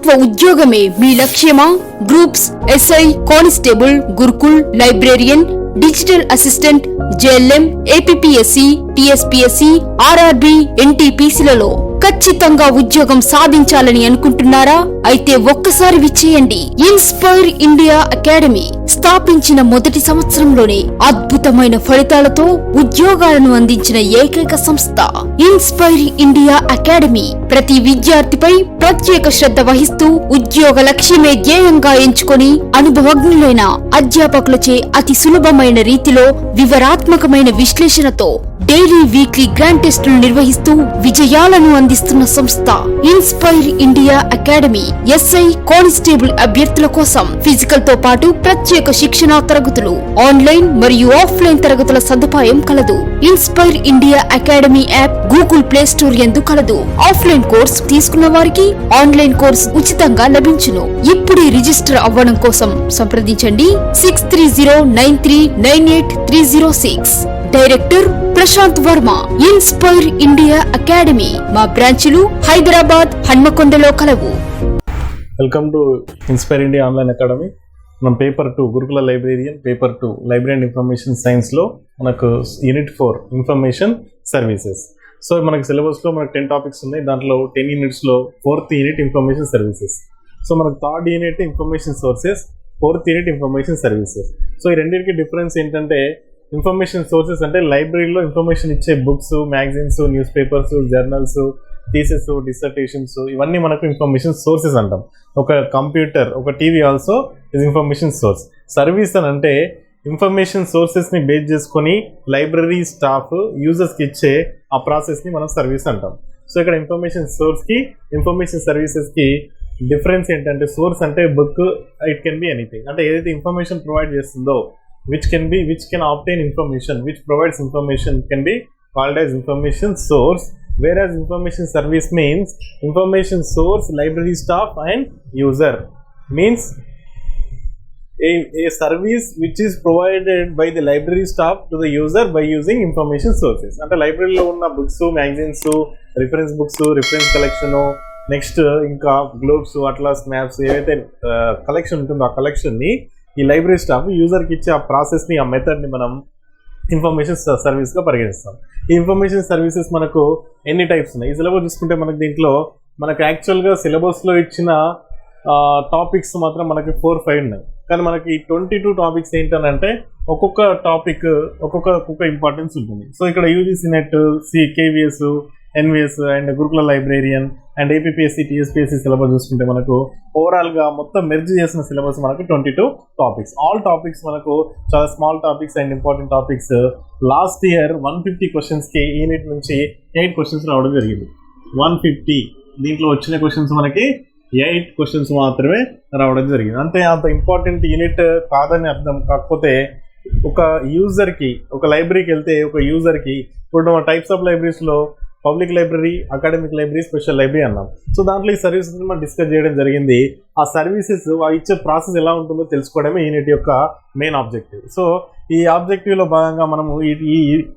ప్రభుత్వ ఉద్యోగమే మీ లక్ష్యమా? Groups, SI, constable, Gurukul, librarian, digital assistant, JLM, APPSC, TSPSC, RRB, ఎన్టీపీసీలలో ఖచ్చితంగా ఉద్యోగం సాధించాలని అనుకుంటున్నారా? అయితే ఒక్కసారి విచ్చేయండి. ఇన్స్పైర్ ఇండియా అకాడమీ స్థాపించిన మొదటి సంవత్సరంలోనే అద్భుతమైన ఫలితాలతో ఉద్యోగాలను అందించిన ఏకైక సంస్థ ఇన్స్పైర్ ఇండియా అకాడమీ. ప్రతి విద్యార్థిపై ప్రత్యేక శ్రద్ధ వహిస్తూ ఉద్యోగ లక్ష్యమే ధ్యేయంగా ఎంచుకొని అనుభవజ్ఞులైన అధ్యాపకులచే అతి సులభమైన రీతిలో వివరాత్మకమైన విశ్లేషణతో డైలీ, వీక్లీ గ్రాండ్ టెస్టులు నిర్వహిస్తూ విజయాలను అందిస్తున్న సంస్థ inspire India academy. SI, constable అభ్యర్థుల కోసం ఫిజికల్ తో పాటు ప్రత్యేక శిక్షణా తరగతులు, ఆన్లైన్ మరియు ఆఫ్లైన్ తరగతుల సదుపాయం కలదు. Inspire India academy app Google play store యందు కలదు. ఆఫ్లైన్ కోర్సు తీసుకున్న వారికి ఆన్లైన్ కోర్సు ఉచితంగా లభించును. ఇప్పుడే రిజిస్టర్ అవ్వడం కోసం సంప్రదించండి 6309398306. Director Prashant Varma. Inspire India academy. మా బ్రాంచ్లు హైదరాబాద్, హన్మకొండలో కలవు. Welcome to inspire India online academy. మనం paper 2 Gurukula librarian, paper 2 library and information సైన్స్లో మనకు యూనిట్ 4 ఇన్ఫర్మేషన్ సర్వీసెస్. సో మనకి సిలబస్లో మనకు 10 టాపిక్స్ ఉన్నాయి. దాంట్లో 10 యూనిట్స్లో 4th unit information services. So మనకు 3rd unit information sources, 4th unit information services. So ఈ రెండింటికి డిఫరెన్స్ ఏంటంటే, ఇన్ఫర్మేషన్ సోర్సెస్ అంటే లైబ్రరీలో ఇన్ఫర్మేషన్ ఇచ్చే books, magazines, news papers, journals, thesis, dissertations, ఇవన్నీ మనకు ఇన్ఫర్మేషన్ సోర్సెస్ అంటాం. ఒక కంప్యూటర్, ఒక TV also is information source. Service అని అంటే ఇన్ఫర్మేషన్ సోర్సెస్ని బేస్ చేసుకొని లైబ్రరీ స్టాఫ్ యూజర్స్కి ఇచ్చే ఆ ప్రాసెస్ని మనం సర్వీస్ అంటాం. సో ఇక్కడ ఇన్ఫర్మేషన్ సోర్స్కి, ఇన్ఫర్మేషన్ సర్వీసెస్కి డిఫరెన్స్ ఏంటంటే, సోర్స్ అంటే book, it can be anything. అంటే ఏదైతే ఇన్ఫర్మేషన్ ప్రొవైడ్ చేస్తుందో, which can obtain information, which provides information, can be called as information source. Whereas information service means information source, library staff and user. Means a service which is provided by the library staff to the user by using information sources. అంటే లైబ్రరీలో ఉన్న books, magazines, reference books, reference collection, next ఇంకా globes, atlas, maps, ఏవైతే collection ఉంటుందో ఆ కలెక్షన్ని ఈ library staff యూజర్కి ఇచ్చే ఆ ప్రాసెస్ని, ఆ మెథడ్ని మనం ఇన్ఫర్మేషన్ సర్వీస్గా పరిగణిస్తాం. ఈ ఇన్ఫర్మేషన్ సర్వీసెస్ మనకు ఎన్ని టైప్స్ ఉన్నాయి? ఈ సిలబస్ చూసుకుంటే మనకు దీంట్లో మనకు యాక్చువల్గా సిలబస్లో ఇచ్చిన టాపిక్స్ మాత్రం మనకి 4-5 ఉన్నాయి. కానీ మనకి 22 టాపిక్స్ ఏంటంటే ఒక్కొక్క టాపిక్ ఒక్కొక్క ఇంపార్టెన్స్ ఉంటుంది. సో ఇక్కడ UGC NET, KVS, NVS and Gurukula librarian and APPSC, TSPSC syllabus చూసుకుంటే మనకు ఓవరాల్గా మొత్తం మెర్జ్ చేసిన సిలబస్ మనకు 22 టాపిక్స్. ఆల్ టాపిక్స్ మనకు చాలా small topics and important topics. Last year 150 క్వశ్చన్స్కి యూనిట్ నుంచి 8 క్వశ్చన్స్ రావడం జరిగింది. 150 దీంట్లో వచ్చిన క్వశ్చన్స్ మనకి 8 క్వశ్చన్స్ మాత్రమే రావడం జరిగింది. అంత ఇంపార్టెంట్ యూనిట్ కాదని అర్థం. కాకపోతే ఒక యూజర్కి, ఒక లైబ్రరీకి వెళ్తే ఒక యూజర్కి, ఇప్పుడు టైప్స్ ఆఫ్ లైబ్రరీస్లో public library, academic library, special library అన్నాం. సో దాంట్లో ఈ సర్వీసెస్ మనం డిస్కస్ చేయడం జరిగింది. ఆ సర్వీసెస్ ఇచ్చే ప్రాసెస్ ఎలా ఉంటుందో తెలుసుకోవడమే యూనిట్ యొక్క మెయిన్ ఆబ్జెక్టివ్. సో ఈ ఆబ్జెక్టివ్లో భాగంగా మనము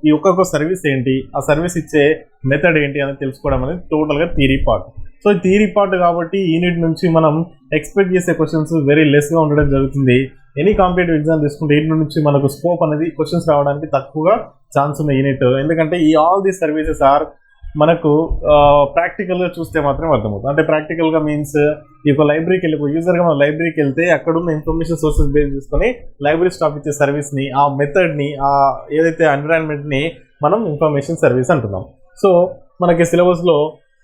ఈ ఒక్కొక్క సర్వీస్ ఏంటి, ఆ సర్వీస్ ఇచ్చే మెథడ్ ఏంటి అని తెలుసుకోవడం అనేది టోటల్గా థియరీ పార్ట్. సో ఈ థియరీ పార్ట్ కాబట్టి యూనిట్ నుంచి మనం ఎక్స్పెక్ట్ చేసే క్వశ్చన్స్ వెరీ లెస్గా ఉండడం జరుగుతుంది. ఎనీ కాంపిటేటివ్ ఎగ్జామ్ తీసుకుంటే యూనిట్ నుంచి మనకు స్కోప్ అనేది క్వశ్చన్స్ రావడానికి తక్కువగా ఛాన్స్ ఉన్న యూనిట్. ఎందుకంటే ఆల్ దీస్ సర్వీసెస్ ఆర్ మనకు ప్రాక్టికల్గా చూస్తే మాత్రం అర్థమవుతుంది. అంటే ప్రాక్టికల్గా మీన్స్ ఈ యొక్క లైబ్రరీకి వెళ్ళి, యూజర్గా మనం లైబ్రరీకి వెళ్తే అక్కడ ఉన్న ఇన్ఫర్మేషన్ సోర్సెస్ బేస్ చేసుకొని లైబ్రరీ స్టాఫ్ ఇచ్చే సర్వీస్ని, ఆ మెథడ్ని, ఆ ఏదైతే ఎన్విరాన్మెంట్ని మనం ఇన్ఫర్మేషన్ సర్వీస్ అంటున్నాం. సో మనకి సిలబస్లో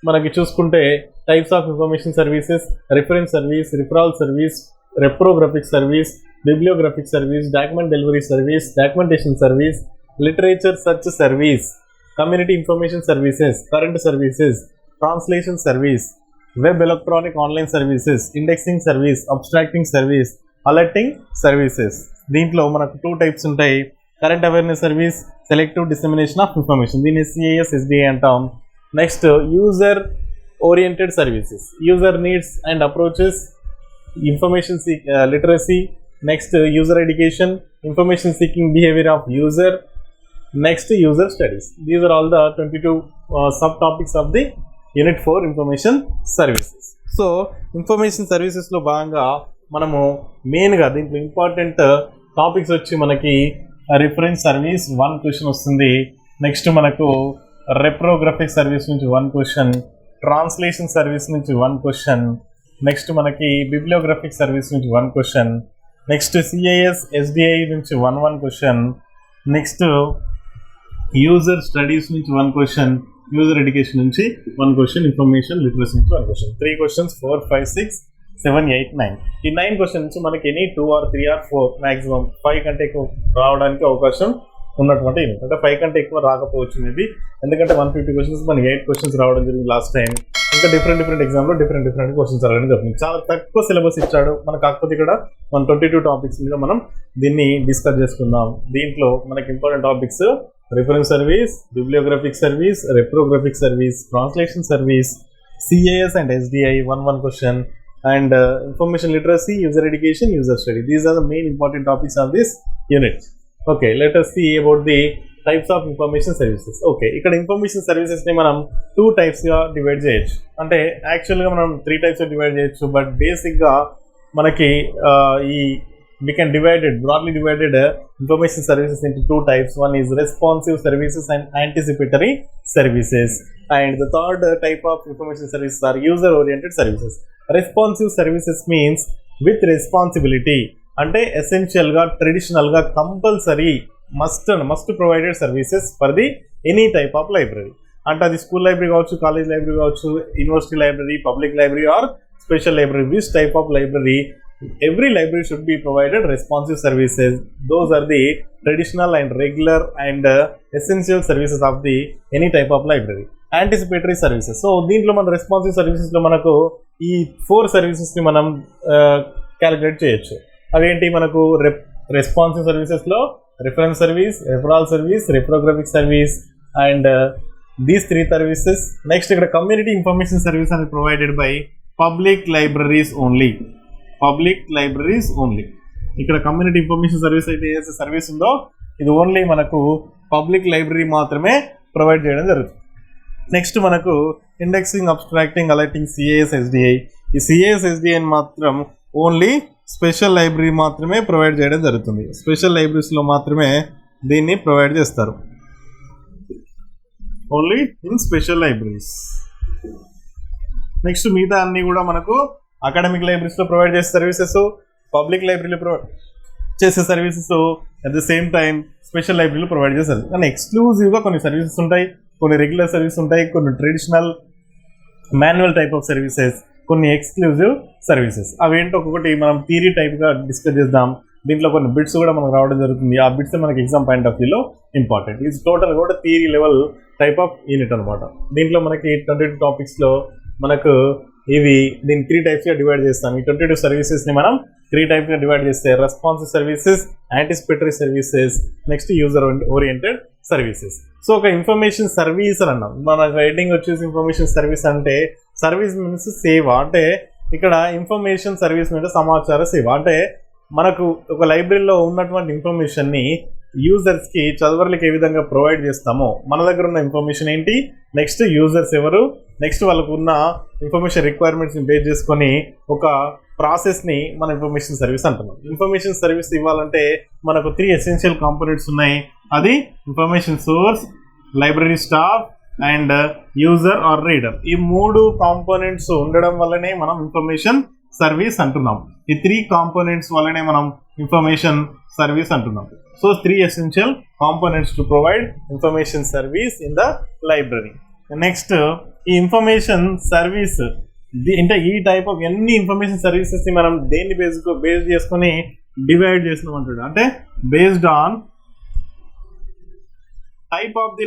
మనకి చూసుకుంటే types of information services, reference service, referral service, reprographic service, bibliographic service, document delivery service, documentation service, literature search service, community information services, current services, translation service, web electronic online services, indexing service, abstracting service, alerting services. దీంట్లో మనకు 2 types ఉంటాయి. Current awareness service, selective dissemination of information, దీన్ని CIS, SDA అంటాం. Next user oriented services, user needs and approaches, information literacy, next user education, information seeking behaviour of user, next user studies. These are all the 22 subtopics of the unit 4 information services. So information సర్వీసెస్లో భాగంగా మనము మెయిన్గా దీంట్లో important topics వచ్చి మనకి reference service 1 question వస్తుంది. Next మనకు రెప్రోగ్రఫిక్ service నుంచి 1 క్వశ్చన్, ట్రాన్స్లేషన్ సర్వీస్ నుంచి 1 క్వశ్చన్, నెక్స్ట్ మనకి బిబ్లియోగ్రఫిక్ సర్వీస్ నుంచి 1 క్వశ్చన్, నెక్స్ట్ CIS SDI నుంచి 1 క్వశ్చన్, నెక్స్ట్ యూజర్ స్టడీస్ నుంచి 1 క్వశ్చన్, యూజర్ ఎడ్యుకేషన్ నుంచి 1 క్వశ్చన్, ఇన్ఫర్మేషన్ లిటరసీ నుంచి 1 క్వశ్చన్. 3 క్వశ్చన్స్ 4, 5, 6, 7, 8, 9. ఈ 9 క్వశ్చన్ నుంచి మనకి ఎనీ 2 or 3 or 4 మ్యాక్సిమం 5 కంటే ఎక్కువ రావడానికి అవకాశం ఉన్నటువంటి యూనిట్. అంటే 5 కంటే ఎక్కువ రాకపోవచ్చు మేబీ, ఎందుకంటే 150 క్వశ్చన్స్ మనకి 8 క్వశ్చన్స్ రావడం జరిగింది లాస్ట్ టైం. ఇంకా డిఫరెంట్ ఎగ్జామ్లో డిఫరెంట్ క్వశ్చన్స్ రావడం జరుగుతుంది. చాలా తక్కువ సిలబస్ ఇచ్చాడు మనకు. కాకపోతే ఇక్కడ 122 టాపిక్స్ మీద మనం దీన్ని డిస్కస్ చేసుకుందాం. దీంట్లో మనకి important topics reference service, bibliographic service, reprographic service, translation service, CIS and SDI 1 question, and information literacy, user education, user study. These are the main important topics of this unit. Okay, let us see about the types of information services. Okay, ఇక్కడ information services ని మనం 2 types గా divide చేయొచ్చు. అంటే యాక్చువల్గా మనం 3 types గా divide చేయొచ్చు, బట్ బేసిక్గా మనకి we can broadly divided information services into 2 types. One is responsive services and anticipatory services, and the third type of information services are user oriented services. Responsive services means with responsibility, అంటే essential గా traditional గా compulsory must provided services for the any type of library. అంటే అది school library కావచ్చు, college library కావచ్చు, university library, public library or special library. Which type of library? Every library should be provided responsive services. Those are the traditional and regular and essential services of the any type of library. Anticipatory services. So దీంట్లో మన responsive సర్వీసెస్లో మనకు ఈ 4 సర్వీసెస్ని మనం calculate చేయొచ్చు. అవేంటి? మనకు responsive సర్వీసెస్లో reference service, referral service, reprographic service, and these 3 services. Next ఇక్కడ కమ్యూనిటీ ఇన్ఫర్మేషన్ సర్వీస్ అనేది provided by public libraries only. ఇక్కడ కమ్యూనిటీ ఇన్ఫర్మేషన్ సర్వీస్ అయితే ఏ సర్వీస్ ఉందో ఇది ఓన్లీ మనకు పబ్లిక్ లైబ్రరీ మాత్రమే ప్రొవైడ్ చేయడం జరుగుతుంది. నెక్స్ట్ మనకు indexing, obstructing, alerting, CIS SDI. ఈ CIS SDI మాత్రం ఓన్లీ స్పెషల్ లైబ్రరీ మాత్రమే ప్రొవైడ్ చేయడం జరుగుతుంది. స్పెషల్ లైబ్రరీస్లో మాత్రమే దీన్ని ప్రొవైడ్ చేస్తారు. Only in special libraries. Next మిగతా అన్నీ కూడా మనకు అకాడమిక్ లైబ్రరీస్లో ప్రొవైడ్ చేసే సర్వీసెస్, పబ్లిక్ లైబ్రరీలో ప్రొవైడ్ చేసే services, at the same time special లైబ్రరీలో ప్రొవైడ్ చేసే సర్వీస్. కానీ ఎక్స్క్లూజివ్గా కొన్ని సర్వీసెస్ ఉంటాయి, కొన్ని రెగ్యులర్ సర్వీస్ ఉంటాయి, కొన్ని traditional manual type of services, కొన్ని ఎక్స్క్లూజివ్ సర్వీసెస్. అవేంటో ఒక్కొక్కటి మనం థియరీ టైప్గా డిస్కస్ చేద్దాం. దీంట్లో కొన్ని బిట్స్ కూడా మనకు రావడం జరుగుతుంది. ఆ బిట్స్ మనకి ఎగ్జామ్ పాయింట్ ఆఫ్ వ్యూలో ఇంపార్టెంట్. ఇది టోటల్ కూడా theory level type of unit అనమాట. దీంట్లో మనకి 22 టాపిక్స్లో మనకు దీన్ని 3 టైప్స్గా డివైడ్ చేస్తాం. ఈ 22 సర్వీసెస్ని మనం 3 టైప్స్గా డివైడ్ చేస్తే responsive services, anticipatory services, next user oriented services. So ఒక ఇన్ఫర్మేషన్ సర్వీస్ అని అన్నాం. మన రైటింగ్ వచ్చేసి ఇన్ఫర్మేషన్ సర్వీస్ అంటే సర్వీస్ మీన్స్ సేవ. అంటే ఇక్కడ ఇన్ఫర్మేషన్ సర్వీస్ మీద సమాచార సేవ. అంటే మనకు ఒక లైబ్రరీలో ఉన్నటువంటి ఇన్ఫర్మేషన్ని యూజర్స్కి, చదవర్లకి ఏ విధంగా ప్రొవైడ్ చేస్తామో, మన దగ్గర ఉన్న ఇన్ఫర్మేషన్ ఏంటి, నెక్స్ట్ యూజర్స్ ఎవరు, నెక్స్ట్ వాళ్ళకు ఉన్న ఇన్ఫర్మేషన్ రిక్వైర్మెంట్స్ని బేస్ చేసుకొని ఒక ప్రాసెస్ని మన ఇన్ఫర్మేషన్ సర్వీస్ అంటున్నాం. ఇన్ఫర్మేషన్ సర్వీస్ ఇవ్వాలంటే మనకు 3 ఎసెన్షియల్ కాంపోనెంట్స్ ఉన్నాయి. అది information source, library staff and user are reader. ఈ 3 కాంపోనెంట్స్ ఉండడం వల్లనే మనం ఇన్ఫర్మేషన్ సర్వీస్ అంటున్నాం. ఈ 3 కాంపోనెంట్స్ వల్లనే మనం ఇన్ఫర్మేషన్ సర్వీస్ అంటున్నాం. So 3 essential components to provide information service in the library. Next ఈ ఇన్ఫర్మేషన్ సర్వీస్ అంటే ఈ టైప్ ఆఫ్ ఎన్ని ఇన్ఫర్మేషన్ సర్వీసెస్ని మనం దేన్ని బేస్ చేసుకొని డివైడ్ చేసినాం అంటాడు. అంటే based on type of the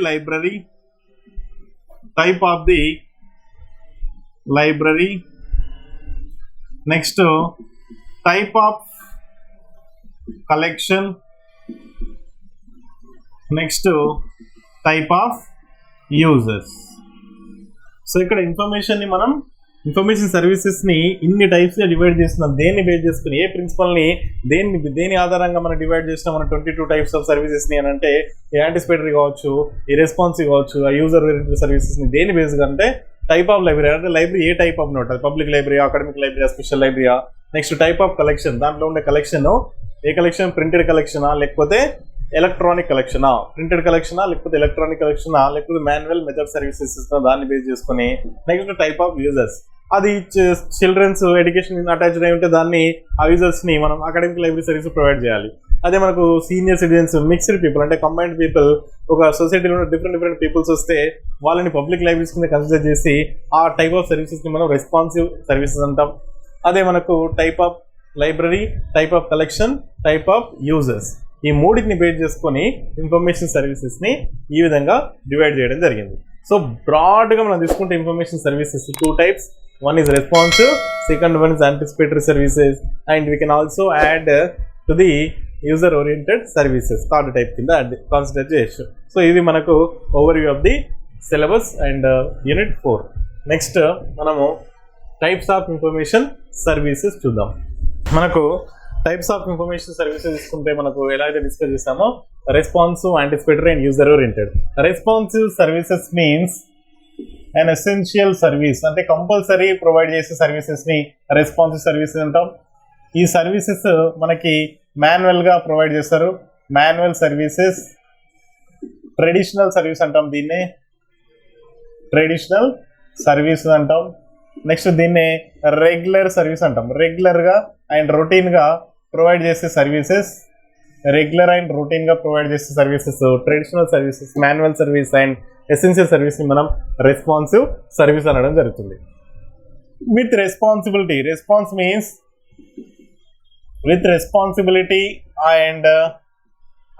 library, next type of collection, next type of users. So ఇక్కడ ఇన్ఫర్మేషన్ని మనం ఇన్ఫర్మేషన్ సర్వీసెస్ని ఇన్ని టైప్స్గా డివైడ్ చేస్తున్నాం. దేన్ని బేస్ చేసుకుని, ఏ ప్రిన్సిపల్ని దేని ఆధారంగా మనం డివైడ్ చేసినాం మనం 22 టైప్స్ ఆఫ్ సర్వీసెస్ని అని అంటే యాంటిసిపేటరీ కావచ్చు, ఈ రెస్పాన్సివ్ కావచ్చు, ఆ యూజర్ ఓరియంటెడ్ సర్వీసెస్ని దేని బేస్గా అంటే టైప్ ఆఫ్ లైబ్రరీ అంటే లైబ్రరీ ఏ టైప్ ఆఫ్ ఉంటుంది, public library, academic library, special library. Next type of collection, దాంట్లో ఉండే కలెక్షన్ ఏ కలెక్షన్, ప్రింటెడ్ కలెక్షనా లేకపోతే ఎలక్ట్రానిక్ కలెక్షనా, ప్రింటెడ్ కలెక్షనా లేకపోతే ఎలక్ట్రానిక్ కలెక్షనా లేకపోతే మాన్యువల్ మెథడ్ సర్వీసెస్ ఇస్తున్నా దాన్ని బేస్ చేసుకుని. నెక్స్ట్ టైప్ ఆఫ్ యూజర్స్, అది చిల్డ్రన్స్ ఎడ్యుకేషన్ అటాచ్డ్ అయి ఉంటే దాన్ని ఆ యూజర్స్ని మనం అకాడమిక్ లైబ్రరీ సర్వీస్ ప్రొవైడ్ చేయాలి. అదే మనకు సీనియర్ సిటిజన్స్, మిక్స్డ్ పీపుల్ అంటే కంబైన్డ్ పీపుల్, ఒక సొసైటీలో డిఫరెంట్ పీపుల్స్ వస్తే వాళ్ళని పబ్లిక్ లైబ్రరీస్ కింద కన్సిడర్ చేసి ఆ టైప్ ఆఫ్ సర్వీసెస్ని మనం రెస్పాన్సివ్ సర్వీసెస్ అంటాం. అదే మనకు type of library, type of collection, type of users, ఈ మూడింటిని బేస్ చేసుకొని ఇన్ఫర్మేషన్ సర్వీసెస్ని ఈ విధంగా డివైడ్ చేయడం జరిగింది. సో బ్రాడ్గా మనం తీసుకుంటే information services 2 types. One is responsive, second one is anticipatory services, and we can also add to the user oriented services, third type కింద కన్సిడర్ చేయొచ్చు. సో ఇది మనకు overview of the syllabus and unit 4. Next మనము types of information services చూద్దాం. మనకు types of information services తీసుకుంటే మనకు ఎలా అయితే డిస్కస్ చేస్తామో responsive, anticipatory and user oriented. Responsive services means and essential service, అంటే కంపల్సరీ ప్రొవైడ్ చేసే సర్వీసెస్ని రెస్పాన్సివ్ సర్వీసెస్ అంటాం. ఈ సర్వీసెస్ మనకి మాన్యువల్గా ప్రొవైడ్ చేస్తారు, మాన్యువల్ సర్వీసెస్. ట్రెడిషనల్ సర్వీస్ అంటాం దీన్నే, ట్రెడిషనల్ సర్వీస్ అంటాం. నెక్స్ట్ దీన్నే రెగ్యులర్ సర్వీస్ అంటాం, రెగ్యులర్గా అండ్ రొటీన్గా ప్రొవైడ్ చేసే సర్వీసెస్, రెగ్యులర్ అండ్ రొటీన్గా ప్రొవైడ్ చేసే services traditional services, manual service and essential సర్వీస్ని మనం రెస్పాన్సివ్ సర్వీస్ అనడం జరుగుతుంది. With responsibility, response means with responsibility and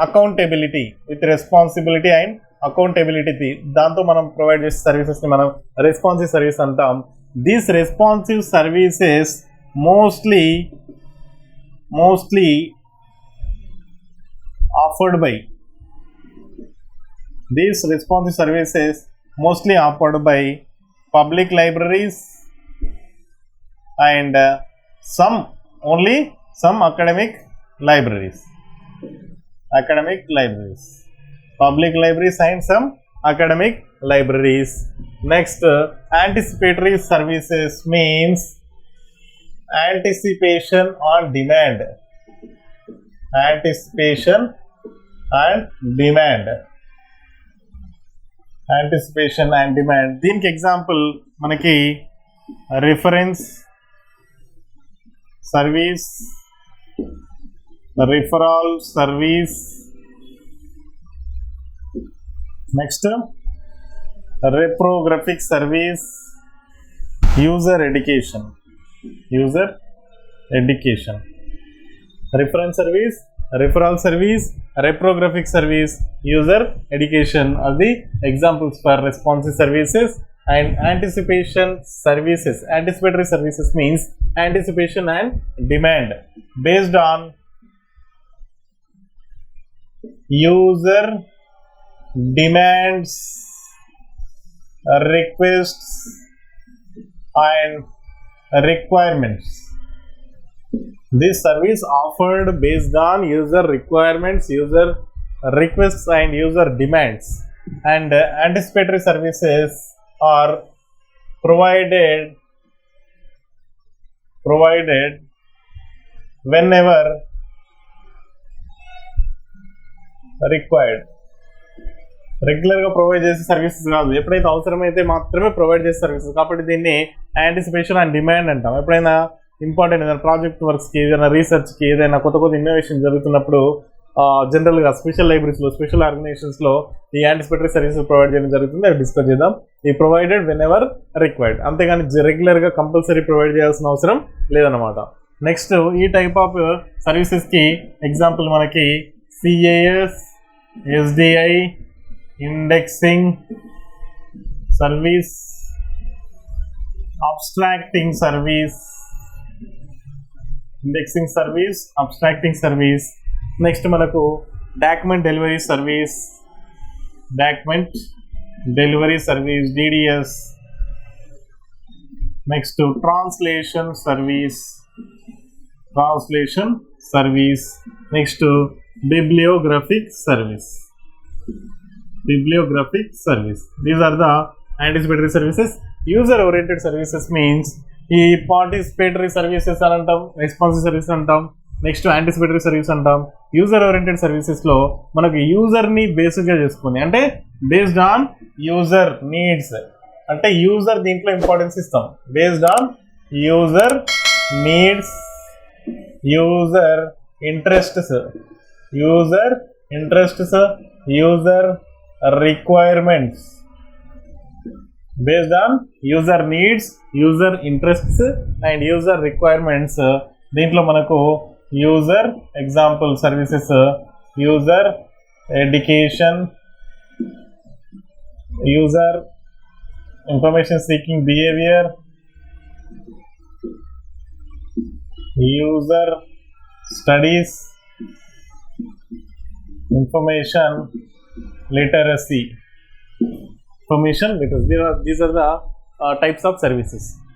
accountability, with responsibility and accountability, దాంతో మనం ప్రొవైడ్ చేసే సర్వీసెస్ని మనం రెస్పాన్సివ్ సర్వీస్ అంటాం. These responsive services mostly offered by, these responsive services mostly offered by public libraries and some academic libraries, public libraries and some academic libraries. Next, anticipatory services means anticipation on demand, anticipation and demand, anticipation and demand. దీనికి example మనకి reference service, referral service, next reprographic service, user education, reference service, referral service, reprographic service, user education are the examples for responsive services. And anticipation services, anticipatory services means anticipation and demand based on user demands, requests and requirements. This service offered based on user requirements, user requests and user demands. And anticipatory services are provided whenever required. రెగ్యులర్గా provide చేసే services కాదు, ఎప్పుడైతే అవసరమైతే మాత్రమే provide చేసే services, కాబట్టి దీన్ని anticipation and demand అంటాం. ఎప్పుడైనా ఇంపార్టెంట్ ఏదైనా ప్రాజెక్ట్ వర్క్స్కి, ఏదైనా రీసెర్చ్కి, ఏదైనా కొత్త ఇన్నోవేషన్ జరుగుతున్నప్పుడు జనరల్గా స్పెషల్ లైబ్రరీస్లో, స్పెషల్ ఆర్గనైజేషన్స్లో ఈ యాంటిసిపేటరీ సర్వీసెస్ ప్రొవైడ్ చేయడం జరుగుతుంది. అది డిస్కస్ చేద్దాం. ఈ ప్రొవైడెడ్ వెన్ ఎవర్ రిక్వైర్డ్, అంతేగాని రెగ్యులర్గా కంపల్సరీ ప్రొవైడ్ చేయాల్సిన అవసరం లేదన్నమాట. నెక్స్ట్ ఈ టైప్ ఆఫ్ సర్వీసెస్కి ఎగ్జాంపుల్ మనకి CAS, SDI, indexing service, abstracting service, indexing service, abstracting service. Next మనకు document delivery service, document delivery service DDS. Next translation service, translation service. Next bibliographic service, bibliographic service. These are the anticipatory services. User oriented services means ఈ participatory services అని అంటాం, responsive service అంటాం, next anticipatory service అంటాం. User oriented సర్వీసెస్లో మనకు యూజర్ని బేస్గా చేసుకుని, అంటే బేస్డ్ ఆన్ యూజర్ నీడ్స్, అంటే యూజర్ దీంట్లో ఇంపార్టెన్స్ ఇస్తాం. Based on user needs, user interests, user requirements. Based on user needs, user interests and user requirements, దీంట్లో మనకు user example services, user education, user information seeking behaviour, user studies, information literacy. These are the types of services.